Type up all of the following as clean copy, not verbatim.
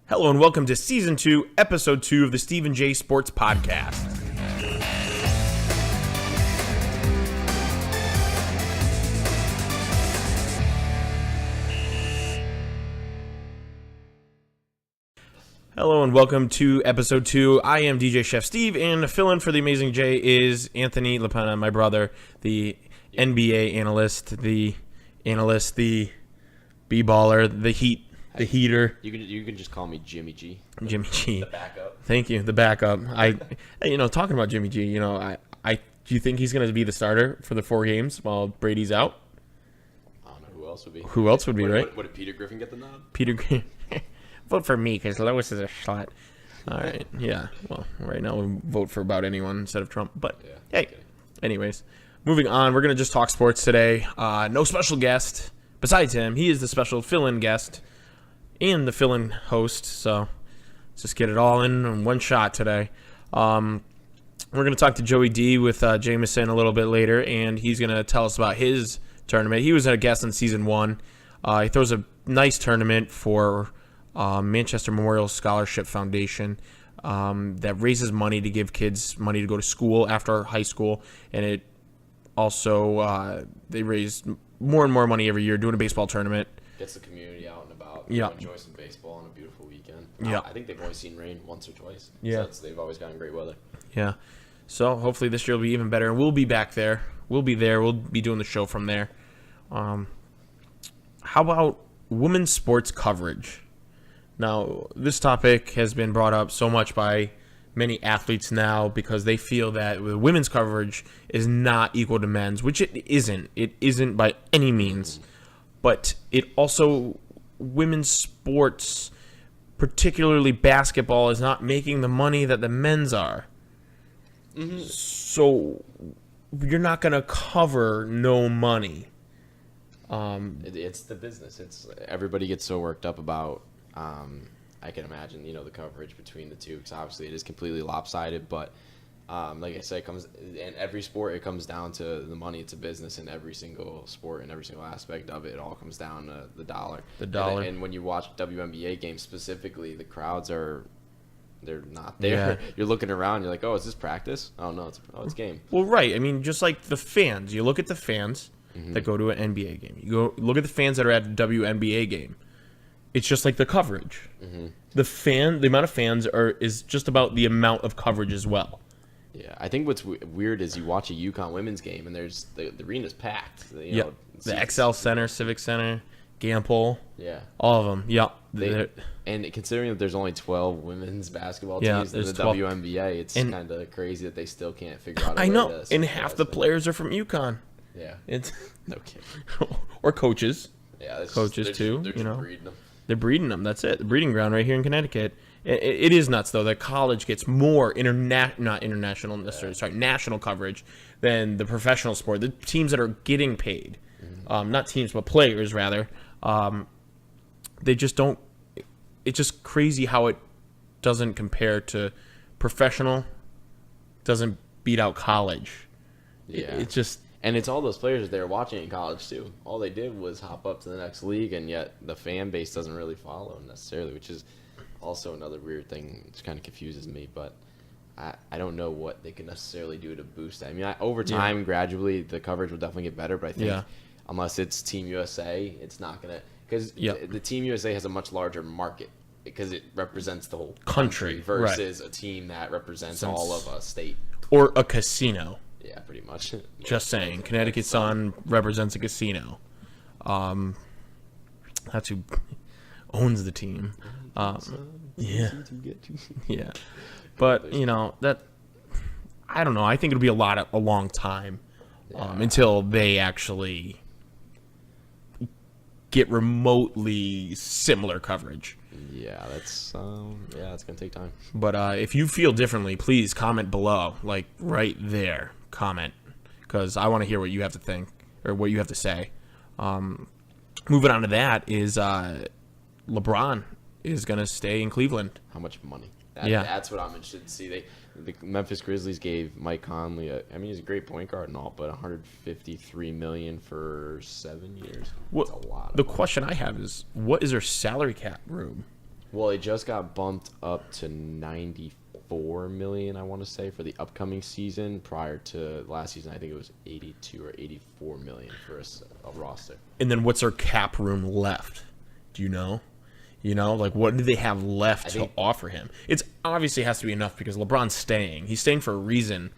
Hello and welcome to Season 2, Episode 2 of the Stephen J. Sports Podcast. Hello and welcome to Episode 2. I am DJ Chef Steve, and fill-in for the Amazing J is Anthony LaPenna, my brother, the NBA analyst, the B-baller, the heater. You can just call me Jimmy G. Jimmy G. The backup. Thank you, the backup. Talking about Jimmy G, do you think he's going to be the starter for the 4 games while Brady's out? I don't know who else would be. Right? What did Peter Griffin get the nod? Peter Griffin. Vote for me because Lois is a slut. All right, yeah. Well, right now we vote for about anyone instead of Trump. But hey, anyways, moving on. We're going to just talk sports today. No special guest besides him. He is the special fill-in guest and the fill-in host. So let's just get it all in one shot today. We're going to talk to Joey D with Jameson a little bit later, and he's going to tell us about his tournament. He was a guest in Season 1. He throws a nice tournament for Manchester Memorial Scholarship Foundation that raises money to give kids money to go to school after high school, and it also they raise more and more money every year doing a baseball tournament. Gets the community out and about. Yeah. Enjoy some baseball on a beautiful weekend. Yeah. I think they've only seen rain once or twice. Yeah. So they've always gotten great weather. Yeah. So hopefully this year will be even better, and we'll be back there. We'll be there. We'll be doing the show from there. How about women's sports coverage? Now, this topic has been brought up so much by many athletes now because they feel that women's coverage is not equal to men's, which it isn't. It isn't by any means. But it also, women's sports, particularly basketball, is not making the money that the men's are. Mm-hmm. So you're not going to cover no money. It's the business. It's everybody gets so worked up about. I can imagine, the coverage between the two, because obviously it is completely lopsided. But like I said, in every sport, it comes down to the money. It's a business in every single sport and every single aspect of it. It all comes down to the dollar. The dollar. And when you watch WNBA games specifically, the crowds they're not there. Yeah. You're looking around. You're like, oh, is this practice? Oh no, it's game. Well, right. I mean, just like the fans. You look at the fans that go to an NBA game. You go look at the fans that are at a WNBA game. It's just like the coverage. Mm-hmm. The amount of fans is just about the amount of coverage as well. Yeah, I think what's weird is you watch a UConn women's game and there's the arena's packed. The XL Center, Civic Center, Gamble. Yeah, all of them. Yeah, and considering that there's only 12 womenn's basketball teams in the 12. WNBA, it's kind of crazy that they still can't figure out. I know, and half the players are from UConn. Yeah, it's no kidding. Or coaches. Yeah, coaches too. They're just breeding them. They're breeding them. That's it. The breeding ground right here in Connecticut. It is nuts, though, that college gets more national coverage than the professional sport. The teams that are getting paid, not teams, but players, rather, they just don't. It's just crazy how it doesn't compare to professional, doesn't beat out college. Yeah. It's just. And it's all those players that they're watching in college, too. All they did was hop up to the next league, and yet the fan base doesn't really follow them necessarily, which is also another weird thing. It kind of confuses me, but I don't know what they can necessarily do to boost that. I mean, over time, gradually, the coverage will definitely get better, but I think unless it's Team USA, it's not going to – because the Team USA has a much larger market because it represents the whole country versus a team that represents all of a state. Or a casino. Yeah, pretty much. Just saying. Connecticut Sun represents a casino. That's who owns the team. Yeah. Yeah. But, that I don't know. I think it'll be a long time until they actually get remotely similar coverage. Yeah, that's it's going to take time. But if you feel differently, please comment below, like right there. Comment, because I want to hear what you have to think or what you have to say. Moving on to that is LeBron is going to stay in Cleveland. How much money? That's what I'm interested to see. The Memphis Grizzlies gave Mike Conley, he's a great point guard and all, but $153 million for 7 years. That's a lot. The question I have is, what is their salary cap room? Well, it just got bumped up to $94 million, I want to say, for the upcoming season. Prior to last season, I think it was $82 or $84 million for a roster. And then what's their cap room left? Do you know? Like what do they have left to offer him? It's obviously has to be enough because LeBron's staying. He's staying for a reason.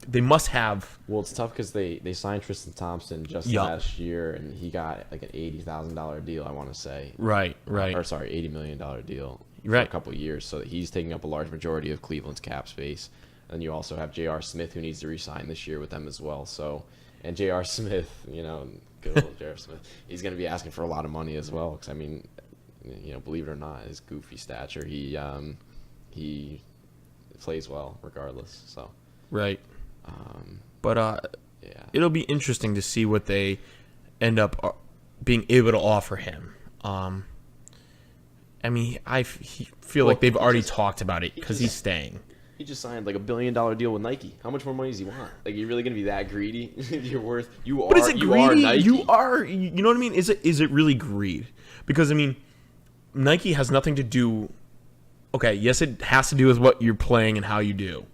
They must have. Well, it's tough because they signed Tristan Thompson just last year, and he got like an $80,000 deal, I want to say. Right. Or sorry, $80 million deal for a couple of years. So he's taking up a large majority of Cleveland's cap space. And you also have J.R. Smith, who needs to re-sign this year with them as well. So, and J.R. Smith, good old J.R. Smith, he's going to be asking for a lot of money as well. Because I mean, believe it or not, his goofy stature, he plays well regardless. So. Right. It'll be interesting to see what they end up being able to offer him. I feel like they've already talked about it because he's staying. He just signed like $1 billion deal with Nike. How much more money does he want? Like, you're really gonna be that greedy? But is it greedy? Are Nike. You know what I mean? Is it really greed? Because Nike has nothing to do. Okay, yes, it has to do with what you're playing and how you do.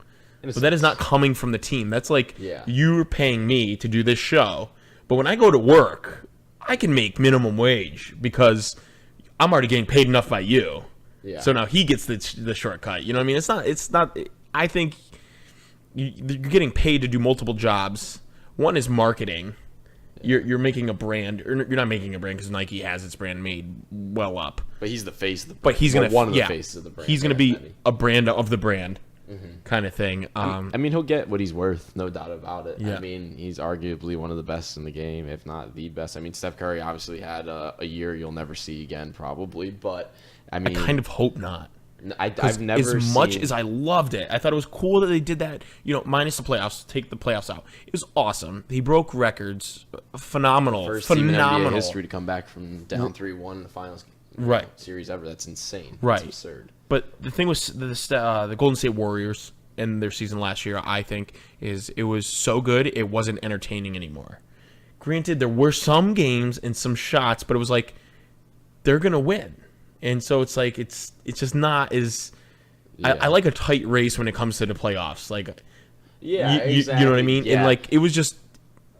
But that is not coming from the team. That's like you're paying me to do this show. But when I go to work, I can make minimum wage because I'm already getting paid enough by you. Yeah. So now he gets the shortcut. You know what I mean? It's not. I think you're getting paid to do multiple jobs. One is marketing. You're making a brand. Or you're not making a brand because Nike has its brand made well up. But he's the face of the brand. But he's one of the faces of the brand. He's going to be a brand of the brand. Kind of thing. He'll get what he's worth, no doubt about it. Yeah. He's arguably one of the best in the game, if not the best. Steph Curry obviously had a year you'll never see again, probably. But I kind of hope not. I've never as much as I loved it. I thought it was cool that they did that. Minus the playoffs, take the playoffs out. It was awesome. He broke records. Phenomenal. First team in NBA history to come back from down 3-1 in the finals. Series ever. That's insane. That's absurd. But the thing was the Golden State Warriors in their season last year, I think, is it was so good it wasn't entertaining anymore. Granted, there were some games and some shots, but it was like they're gonna win, and so it's like it's just not as. Yeah. I like a tight race when it comes to the playoffs. Like, exactly. You know what I mean? Yeah. And it was just.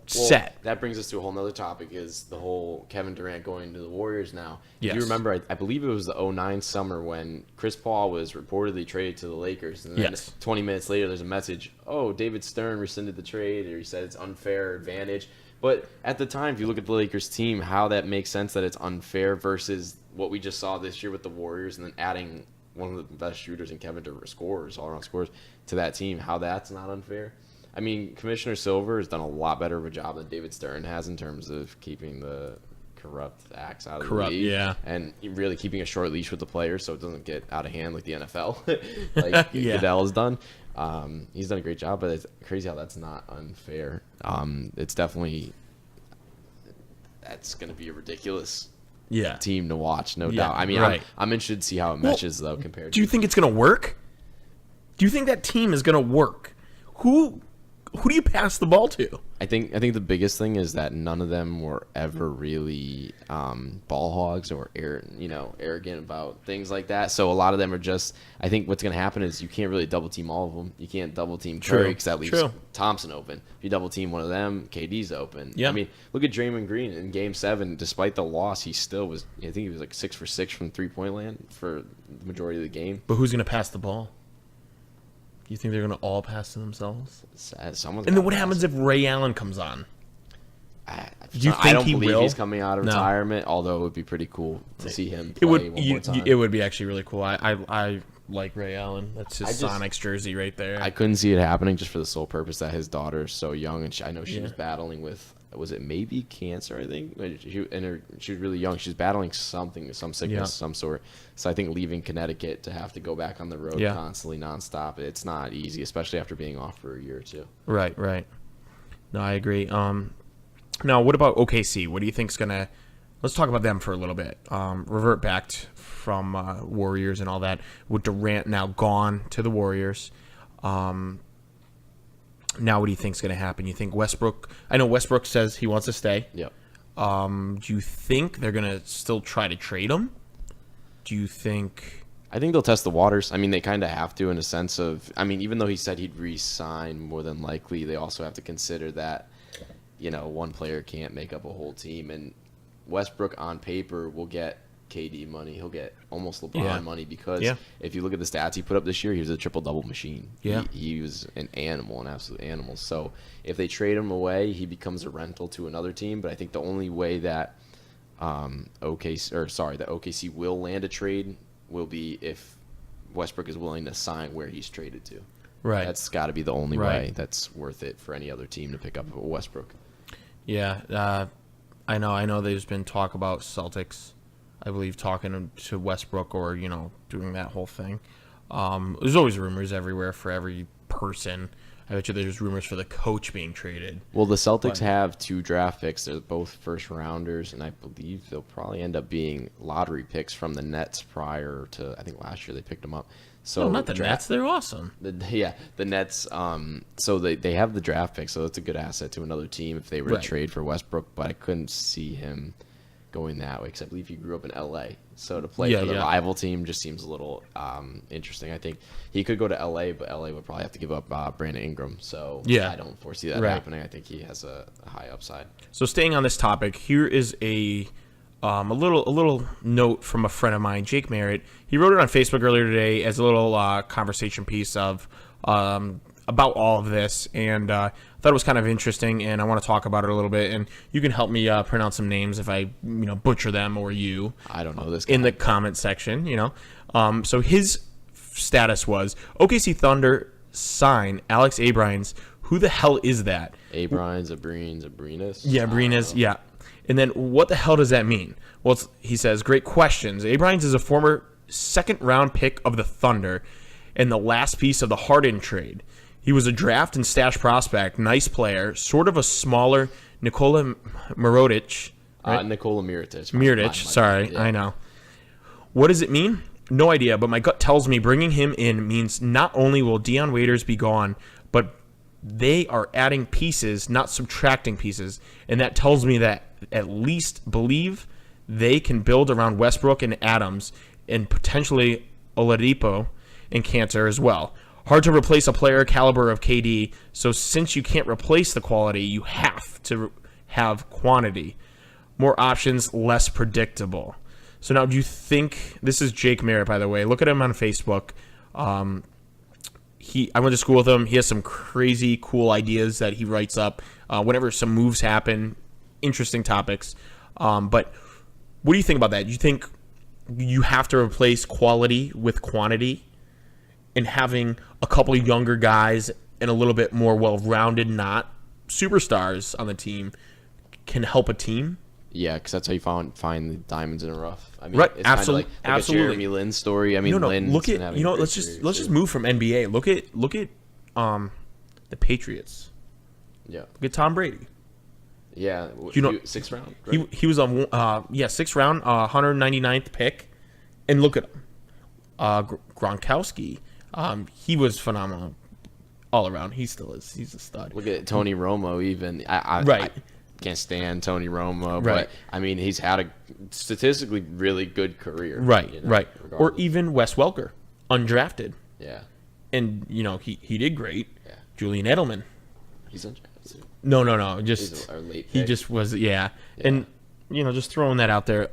Set. That brings us to a whole nother topic, is the whole Kevin Durant going to the Warriors now. Yes. Do you remember, I believe it was the 2009 summer when Chris Paul was reportedly traded to the Lakers, and then 20 minutes later there's a message, David Stern rescinded the trade, or he said it's unfair advantage. But at the time, if you look at the Lakers team, how that makes sense that it's unfair versus what we just saw this year with the Warriors, and then adding one of the best shooters in Kevin Durant, all-around scorers, to that team, how that's not unfair. Commissioner Silver has done a lot better of a job than David Stern has in terms of keeping the corrupt acts out of the league. Yeah. And really keeping a short leash with the players so it doesn't get out of hand like the NFL, like Goodell has done. He's done a great job, but it's crazy how that's not unfair. It's definitely that's going to be a ridiculous team to watch, no doubt. I'm interested to see how it meshes, though, compared to... Do you think it's going to work? Do you think that team is going to work? Who do you pass the ball to? I think the biggest thing is that none of them were ever really ball hogs or arrogant about things like that. So a lot of them are just. I think what's going to happen is you can't really double team all of them. You can't double team Curry because that leaves Thompson open. If you double team one of them, KD's open. Yeah. Look at Draymond Green in Game 7. Despite the loss, he still was. I think he was like 6 for 6 from 3-point land for the majority of the game. But who's going to pass the ball? You think they're going to all pass to themselves? Someone's and then what happens if Ray Allen comes on? I don't believe he's coming out of retirement, although it would be pretty cool to see him play one more time. It would be actually really cool. I like Ray Allen. That's his Sonics jersey right there. I couldn't see it happening just for the sole purpose that his daughter is so young, and I know she was battling with, was it maybe cancer, I think? She was really young. She was battling something, some sickness of some sort. So I think leaving Connecticut to have to go back on the road constantly, nonstop, it's not easy, especially after being off for a year or two. Right. No, I agree. Now, what about OKC? What do you think's going to... Let's talk about them for a little bit. Revert back from Warriors and all that. With Durant now gone to the Warriors. Now, what do you think's going to happen? You think Westbrook... I know Westbrook says he wants to stay. Yep. Do you think they're going to still try to trade him? do you think? I think they'll test the waters. I mean, they kind of have to in a sense of, I mean, even though he said he'd re-sign more than likely, they also have to consider that, one player can't make up a whole team. And Westbrook on paper will get KD money. He'll get almost LeBron money because if you look at the stats he put up this year, he was a triple-double machine. Yeah. He was an animal, an absolute animal. So if they trade him away, he becomes a rental to another team. But I think the only way that OKC will land a trade will be if Westbrook is willing to sign where he's traded to. Right. That's got to be the only way that's worth it for any other team to pick up Westbrook. Yeah. I know there's been talk about Celtics, I believe, talking to Westbrook or, doing that whole thing. There's always rumors everywhere for every person. I bet you there's rumors for the coach being traded. Well, the Celtics have 2 draft picks. They're both first-rounders, and I believe they'll probably end up being lottery picks from the Nets prior to, I think last year they picked them up. So no, not the Nets. They're awesome. The Nets. So they have the draft pick, so it's a good asset to another team if they were to trade for Westbrook. But I couldn't see him going that way because I believe he grew up in L.A. So to play for the rival team just seems a little interesting. I think he could go to L.A., but L.A. would probably have to give up Brandon Ingram. So I don't foresee that happening. I think he has a high upside. So staying on this topic, here is a little note from a friend of mine, Jake Merritt. He wrote it on Facebook earlier today as a little conversation piece of about all of this, and I thought it was kind of interesting, and I want to talk about it a little bit. And you can help me pronounce some names if I butcher them, or you. I don't know this guy. In the comment section, So his status was OKC Thunder sign Alex Abrines. Who the hell is that? Abrinas. Yeah, Abrinas. Yeah. And then what the hell does that mean? Well, he says, great questions. Abrines is a former second-round pick of the Thunder and the last piece of the Harden trade. He was a draft and stash prospect, nice player, sort of a smaller Nikola Mirotic. Right? Nikola Mirotic. Sorry, I know. What does it mean? No idea, but my gut tells me bringing him in means not only will Dion Waiters be gone, but they are adding pieces, not subtracting pieces. And that tells me that at least believe they can build around Westbrook and Adams and potentially Oladipo and Cantor as well. Hard to replace a player caliber of KD, so since you can't replace the quality, you have to have quantity. More options, less predictable. So now do you think, this is Jake Merritt, by the way, look at him on Facebook. I went to school with him. He has some crazy cool ideas that he writes up whenever some moves happen, interesting topics. But what do you think about that? Do you think you have to replace quality with quantity? And having a couple of younger guys and a little bit more well-rounded, not superstars on the team, can help a team? Yeah, because that's how you find the diamonds in a rough. I mean, right, it's absolutely, kind of like a Jeremy Lin story. I mean, Lin's look at let's just move from NBA. Look at the Patriots. Yeah, look at Tom Brady. Yeah, sixth round. Right? He was on 6th round, 199th pick, and look at him, Gronkowski. He was phenomenal all around. He still is. He's a stud. Look at Tony Romo. Even I can't stand Tony Romo, but I mean he's had a statistically really good career. Right. Regardless. Or even Wes Welker, undrafted. Yeah. And he did great. Yeah. Julian Edelman. He's undrafted too. No. Just he just was And just throwing that out there.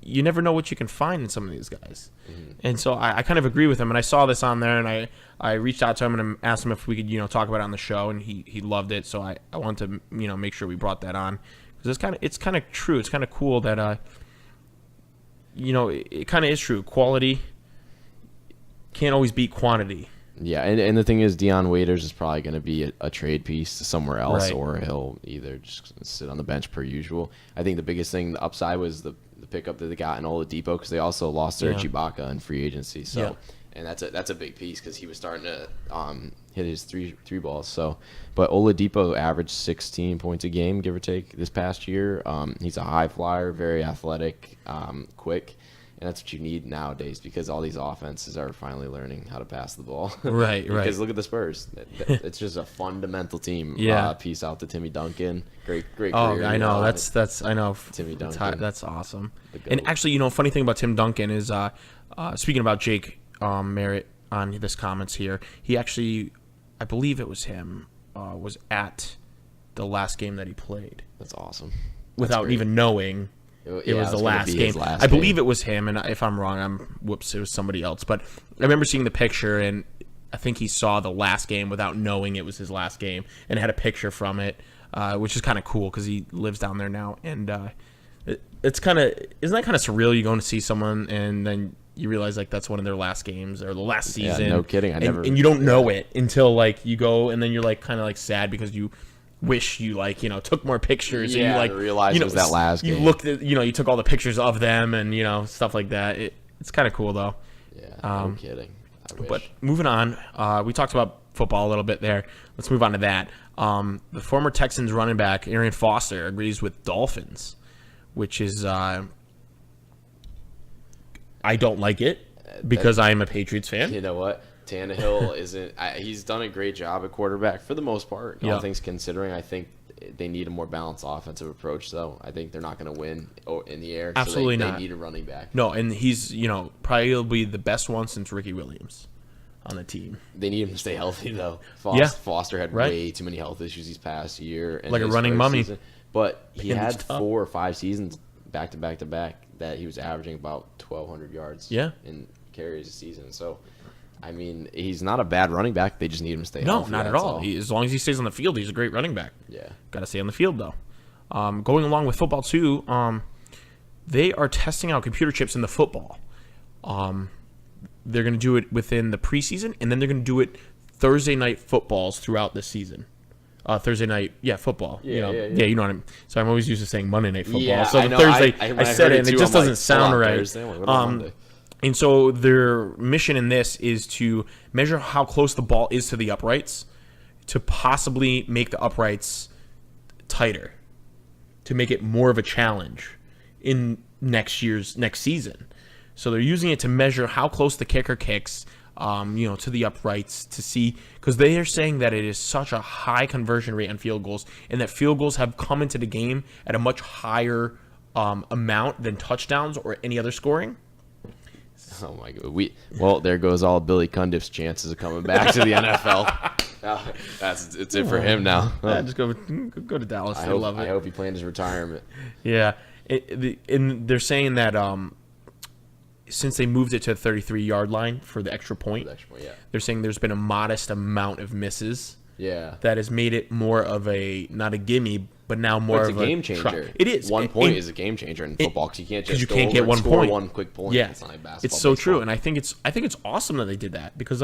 You never know what you can find in some of these guys. Mm-hmm. And so I kind of agree with him. And I saw this on there, and I reached out to him and asked him if we could talk about it on the show, and he loved it. So I wanted to make sure we brought that on because it's kind of true. It's kind of cool that it kind of is true. Quality can't always beat quantity. Yeah, and the thing is, Dion Waiters is probably going to be a trade piece somewhere else, right. Or he'll either just sit on the bench per usual. I think the biggest thing, the upside, was the pickup that they got in Oladipo because they also lost their Ibaka in free agency. So, and that's a big piece because he was starting to hit his three balls. So, but Oladipo averaged 16 points a game, give or take, this past year. He's a high flyer, very athletic, quick. And that's what you need nowadays because all these offenses are finally learning how to pass the ball. Right. Because look at the Spurs. It's just a fundamental team. Yeah. Peace out to Timmy Duncan. Great career. Oh, I know. That's I know. Timmy Duncan. That's awesome. And actually, funny thing about Tim Duncan is, speaking about Jake Merritt on this comments here, he actually, I believe it was him, was at the last game that he played. That's awesome. Without even knowing. It was the last game. I believe it was him, and if I'm wrong, it was somebody else. But I remember seeing the picture, and I think he saw the last game without knowing it was his last game, and had a picture from it, which is kind of cool because he lives down there now. And it's kind of, isn't that kind of surreal? You go to see someone, and then you realize like that's one of their last games or the last season. Yeah, no kidding. And you don't know it until like you go, and then you're like kind of like sad because you wish you took more pictures. Yeah, and you realized it was that last game. You looked at, you took all the pictures of them and stuff like that. It's kind of cool though. Yeah, no kidding. I wish. But moving on, we talked about football a little bit there. Let's move on to that. The former Texans running back Arian Foster agrees with Dolphins, which is I don't like it because I am a Patriots fan. You know what? Tannehill isn't. He's done a great job at quarterback for the most part. All things considering, I think they need a more balanced offensive approach. Though I think they're not going to win in the air. Absolutely so not. They need a running back. No, and he's probably will be the best one since Ricky Williams on the team. They need him to stay healthy though. Foster had way too many health issues these past year. Like a running mummy. Season. But he had 4 or 5 seasons back to back to back that he was averaging about 1,200 yards. In carries a season. So. I mean, he's not a bad running back. They just need him to stay healthy. No, not at all. As long as he stays on the field, he's a great running back. Yeah. Got to stay on the field, though. Going along with football, too, they are testing out computer chips in the football. They're going to do it within the preseason, and then they're going to do it Thursday night footballs throughout the season. Thursday night, football. Yeah, you know what I mean. So I'm always used to saying Monday night football. Yeah, so I know. Thursday, I said it, and it just doesn't like, sound right. Thursday? What about Monday? And so their mission in this is to measure how close the ball is to the uprights to possibly make the uprights tighter, to make it more of a challenge in next season. So they're using it to measure how close the kicker kicks, to the uprights to see, because they are saying that it is such a high conversion rate on field goals and that field goals have come into the game at a much higher amount than touchdowns or any other scoring. Oh my god! There goes all Billy Cundiff's chances of coming back to the NFL. It's it for him now. Yeah, just go to Dallas. I love it. I hope he planned his retirement. Yeah, and they're saying that since they moved it to the 33-yard line for the extra point, they're saying there's been a modest amount of misses. Yeah, that has made it more of not a gimme, but now more of a game changer. It is. 1 point is a game changer in football because you can't just get 1 point. One quick point. Yeah, it's not like basketball. It's so true, and I think it's awesome that they did that because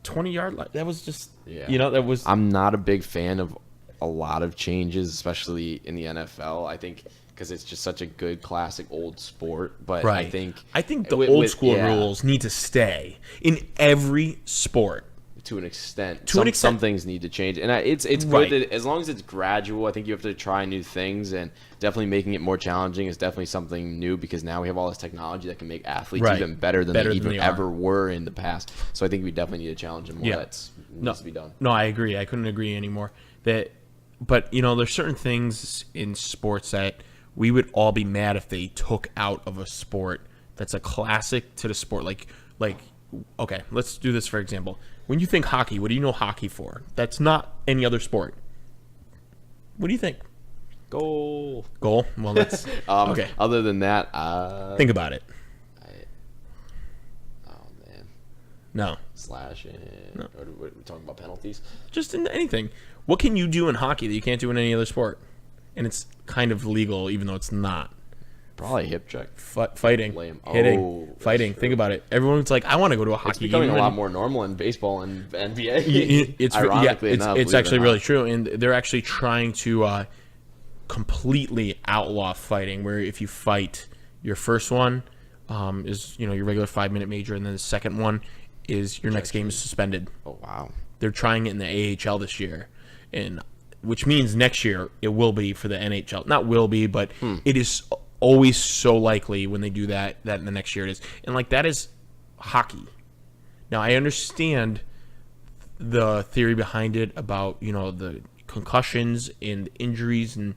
20-yard line, that was just that was. I'm not a big fan of a lot of changes, especially in the NFL. I think because it's just such a good classic old sport. But right. I think the old school rules need to stay in every sport. To an extent. Some things need to change. And it's good that as long as it's gradual, I think you have to try new things, and definitely making it more challenging is definitely something new because now we have all this technology that can make athletes even better than they ever were in the past. So I think we definitely need to challenge them more. That needs to be done. No, I agree. I couldn't agree anymore. But there's certain things in sports that we would all be mad if they took out of a sport that's a classic to the sport. Like okay, let's do this for example. When you think hockey, what do you know hockey for? That's not any other sport. What do you think? Goal. Well, that's okay. Other than that, think about it. Oh man. No. Slashing. No. Or we're talking about penalties. Just in anything. What can you do in hockey that you can't do in any other sport? And it's kind of legal, even though it's not. Probably a hip check. Fighting. Hitting. Fighting. Think about it. Everyone's like, I want to go to a hockey game. It's becoming a lot more normal in baseball and NBA. It's actually really true. And they're actually trying to completely outlaw fighting, where if you fight, your first one is your regular 5-minute major, and then the second one is your next game is suspended. Oh, wow. They're trying it in the AHL this year, which means next year it will be for the NHL. Not will be, but it is always so likely when they do that in the next year it is. And, like, that is hockey. Now, I understand the theory behind it about, the concussions and injuries and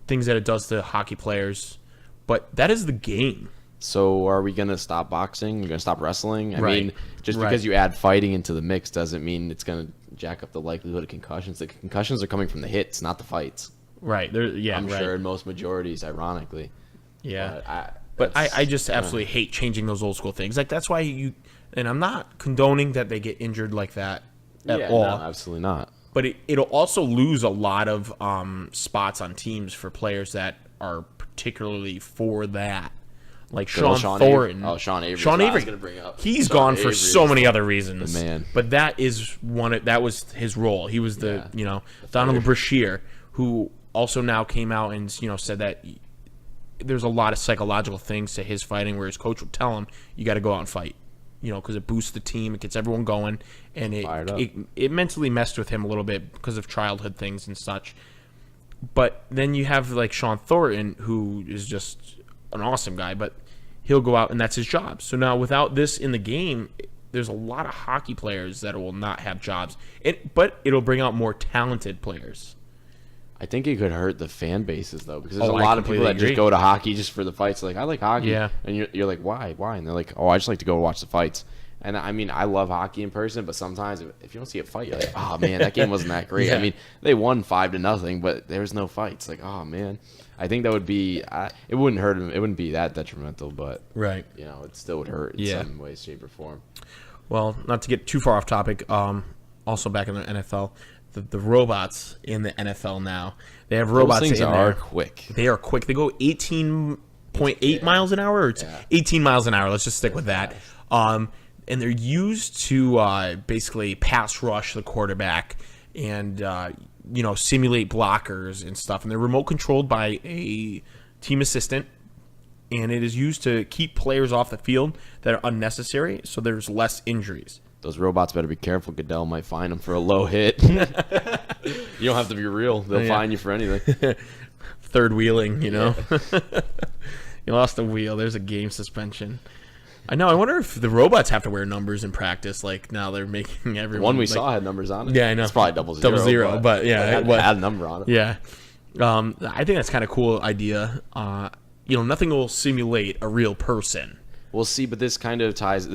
things that it does to hockey players, but that is the game. So are we going to stop boxing? You're going to stop wrestling? I Right. mean, just because you add fighting into the mix doesn't mean it's going to jack up the likelihood of concussions. The concussions are coming from the hits, not the fights. Right. I'm sure in most majorities, ironically. Yeah. But I just absolutely hate changing those old school things. Like, that's why and I'm not condoning that they get injured like that at all. No, absolutely not. But it'll also lose a lot of spots on teams for players that are particularly for that. Like Sean Thornton. Sean Avery. Sean Avery. I was going to bring up. He's gone for so many other reasons. The man. But that was his role. He was the Donald Brashear, who also now came out and said that there's a lot of psychological things to his fighting where his coach would tell him, you got to go out and fight. Because it boosts the team, it gets everyone going, and it mentally messed with him a little bit because of childhood things and such. But then you have like Sean Thornton, who is just an awesome guy, but he'll go out and that's his job. So now without this in the game, there's a lot of hockey players that will not have jobs. But it'll bring out more talented players. I think it could hurt the fan bases, though, because there's a I lot of people that completely just go to hockey just for the fights. Like, I like hockey. Yeah. And you're like, why? And they're like, oh, I just like to go watch the fights. And, I mean, I love hockey in person, but sometimes if you don't see a fight, you're like, oh, man, that game wasn't that great. Yeah. I mean, they won 5-0, but there was no fights. Like, oh, man. I think that would be it wouldn't hurt them. It wouldn't be that detrimental, but, Right. It still would hurt in some way, shape, or form. Well, not to get too far off topic, also back in the NFL, the robots in the NFL now. They have robots Those things in are there. quick. They are quick. They go 18.8 miles an hour, or it's 18 miles an hour. Let's just stick with that. And they're used to basically pass rush the quarterback and simulate blockers and stuff. And they're remote controlled by a team assistant. And it is used to keep players off the field that are unnecessary, so there's less injuries. Those robots better be careful. Goodell might fine them for a low hit. You don't have to be real. They'll fine you for anything. Third wheeling, You lost a wheel. There's a game suspension. I know. I wonder if the robots have to wear numbers in practice. Like, now they're making everyone. The one we saw had numbers on it. Yeah, I know. It's probably double zero. But yeah. It had a number on it. Yeah. I think that's kind of cool idea. Nothing will simulate a real person. We'll see, but this kind of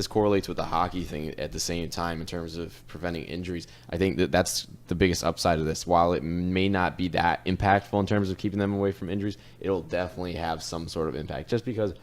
correlates with the hockey thing at the same time in terms of preventing injuries. I think that's the biggest upside of this. While it may not be that impactful in terms of keeping them away from injuries, it'll definitely have some sort of impact. Just because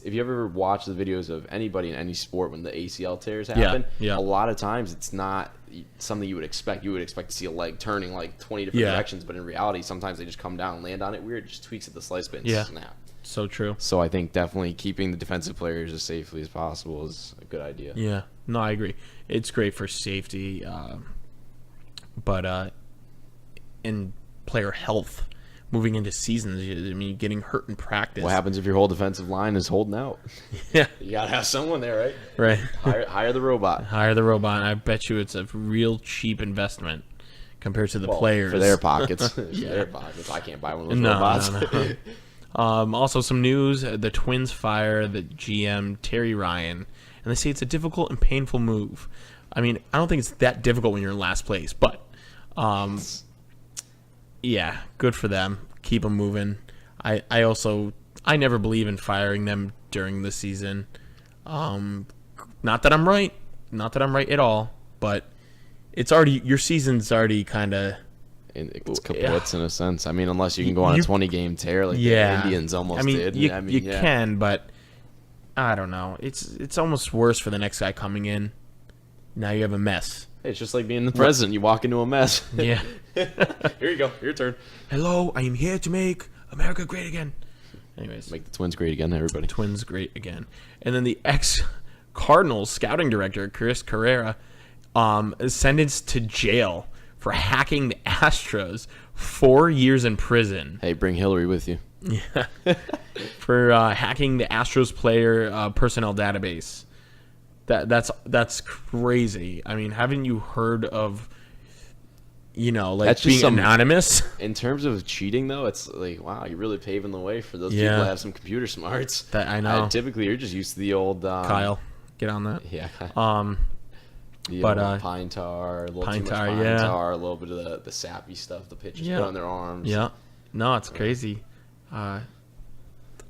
if you ever watch the videos of anybody in any sport when the ACL tears happen, a lot of times it's not something you would expect. You would expect to see a leg turning like 20 different directions, but in reality, sometimes they just come down and land on it weird, just tweaks at the slice bit and snap. So true. So I think definitely keeping the defensive players as safely as possible is a good idea. Yeah. No, I agree. It's great for safety, but in player health moving into seasons, I mean, getting hurt in practice. What happens if your whole defensive line is holding out? Yeah. You got to have someone there, right? Right. Hire the robot. Hire the robot. I bet you it's a real cheap investment compared to the players. For their pockets. For their pockets. I can't buy one of those robots. No. Also, some news: the Twins fire the GM Terry Ryan, and they say it's a difficult and painful move. I mean, I don't think it's that difficult when you're in last place, but yeah, good for them. Keep them moving. I never believe in firing them during the season. Not that I'm right at all, but it's already your season's already kind of. It's kaput in a sense. I mean, unless you can go on a 20-game tear like the Indians almost did. You can, but I don't know. It's almost worse for the next guy coming in. Now you have a mess. It's just like being the president. You walk into a mess. Yeah. Here you go. Your turn. Hello, I am here to make America great again. Anyways. Make the Twins great again, everybody. Twins great again. And then the ex-Cardinals scouting director, Chris Carrera, is sentenced to jail for hacking the Astros, 4 years in prison. Hey, bring Hillary with you. Yeah. For hacking the Astros player personnel database. That's crazy. I mean, haven't you heard of like That's just being anonymous. In terms of cheating, though, it's like, wow, you're really paving the way for those Yeah. people that have some computer smarts. That I know. Typically, you're just used to the old Kyle, get on that. Yeah. But old pine tar, a little too much pine tar, a little bit of the sappy stuff the pitchers put on their arms. Yeah. No, it's crazy. I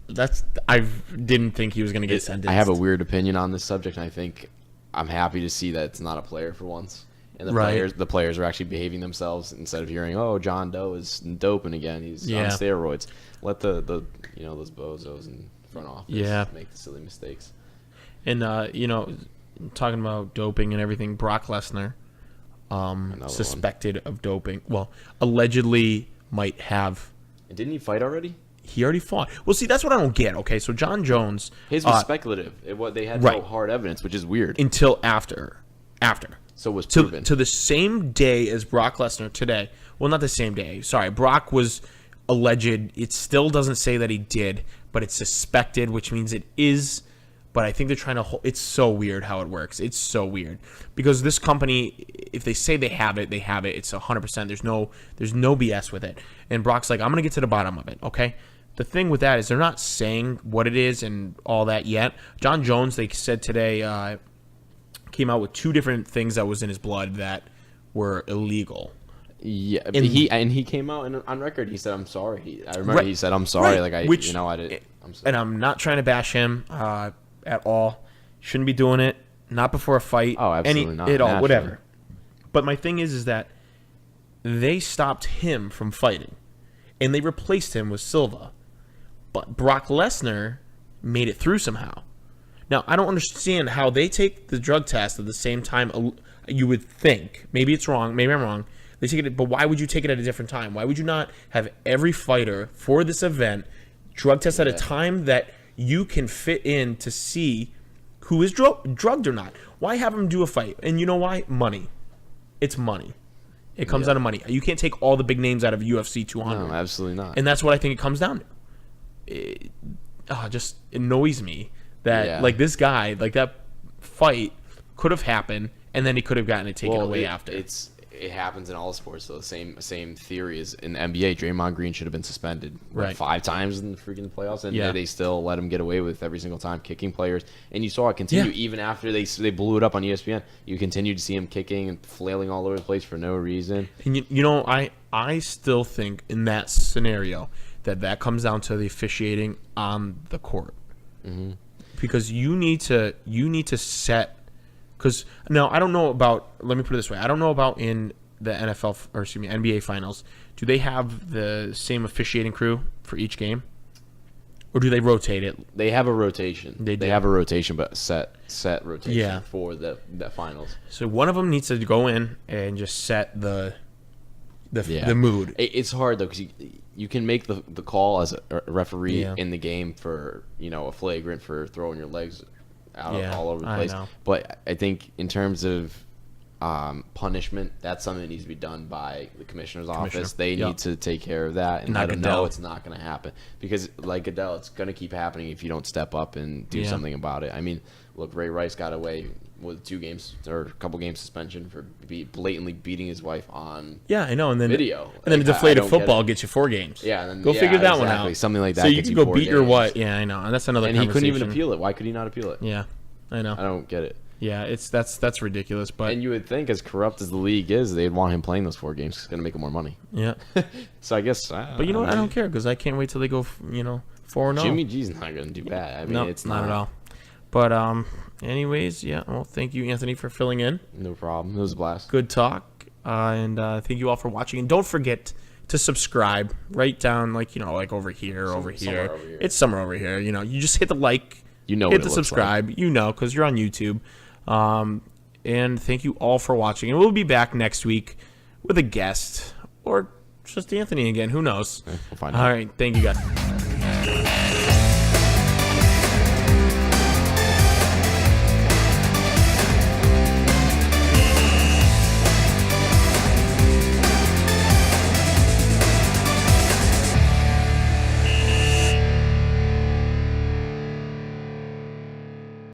didn't think he was going to get sentenced. I have a weird opinion on this subject, and I think I'm happy to see that it's not a player for once. And the players are actually behaving themselves instead of hearing, "Oh, John Doe is doping again. He's on steroids." Let the those bozos in front office make the silly mistakes. And talking about doping and everything, Brock Lesnar, suspected of doping. Well, allegedly might have. And didn't he fight already? He already fought. Well, see, that's what I don't get. Okay, so John Jones, his was speculative. They had no hard evidence, which is weird. Until after. So it was proven. To the same day as Brock Lesnar today. Well, not the same day. Sorry, Brock was alleged. It still doesn't say that he did, but it's suspected, which means it is. But I think they're trying to hold. It's so weird how it works. It's so weird because this company, if they say they have it, they have it. It's 100%. There's no BS with it. And Brock's like, I'm gonna get to the bottom of it. Okay. The thing with that is they're not saying what it is and all that yet. John Jones, they said today, came out with 2 different things that was in his blood that were illegal. Yeah, and he came out on record. He said, "I'm sorry." I remember he said, "I'm sorry." Like I did. I'm sorry. And I'm not trying to bash him at all. Shouldn't be doing it. Not before a fight. Oh, absolutely not. Whatever. But my thing is that they stopped him from fighting, and they replaced him with Silva. But Brock Lesnar made it through somehow. Now, I don't understand how they take the drug test at the same time. You would think. Maybe it's wrong. Maybe I'm wrong. They take it, but why would you take it at a different time? Why would you not have every fighter for this event drug test at a time that you can fit in to see who is drugged or not? Why have them do a fight? And you know why? Money. It's money. It comes out of money. You can't take all the big names out of UFC 200. No, absolutely not. And that's what I think it comes down to. It just annoys me that this guy, like that fight could have happened, and then he could have gotten it taken away after. It happens in all sports, though. Same theory as in the NBA. Draymond Green should have been suspended 5 times in the freaking playoffs, and they still let him get away with every single time kicking players. And you saw it continue even after they blew it up on ESPN. You continued to see him kicking and flailing all over the place for no reason. And I still think in that scenario that comes down to the officiating on the court, because you need to set. Because now I don't know about. Let me put it this way: I don't know about in the NBA finals. Do they have the same officiating crew for each game, or do they rotate it? They have a rotation. They have a rotation, but set rotation for the finals. So one of them needs to go in and just set the mood. It's hard though because you can make the call as a referee in the game for a flagrant for throwing your legs out all over the place. But I think in terms of punishment, that's something that needs to be done by the commissioner's office. They need to take care of that and let them know it's not going to happen. Because like Goodell, it's going to keep happening if you don't step up and do something about it. I mean, look, Ray Rice got away with 2 games or a couple games suspension for blatantly beating his wife on and then video. And then a deflated football gets you 4 games. Yeah, and then, go figure that one out. Something like that. So you can go beat your wife. Yeah, I know. And that's another conversation. And he couldn't even appeal it. Why could he not appeal it? Yeah, I know. I don't get it. Yeah, that's ridiculous. But and you would think, as corrupt as the league is, they'd want him playing those 4 games. It's going to make him more money. Yeah. So I guess. But you know what? I don't care because I can't wait till they go 4-0. Jimmy G's not going to do bad. I mean, it's not at all. But anyways, well, thank you, Anthony, for filling in. No problem. It was a blast. Good talk, and thank you all for watching. And don't forget to subscribe. Right down, like over here, over here. It's somewhere over here. You just hit the like. Hit the subscribe. Like. Because you're on YouTube. And thank you all for watching. And we'll be back next week with a guest or just Anthony again. Who knows? We'll find out. All right. Thank you, guys.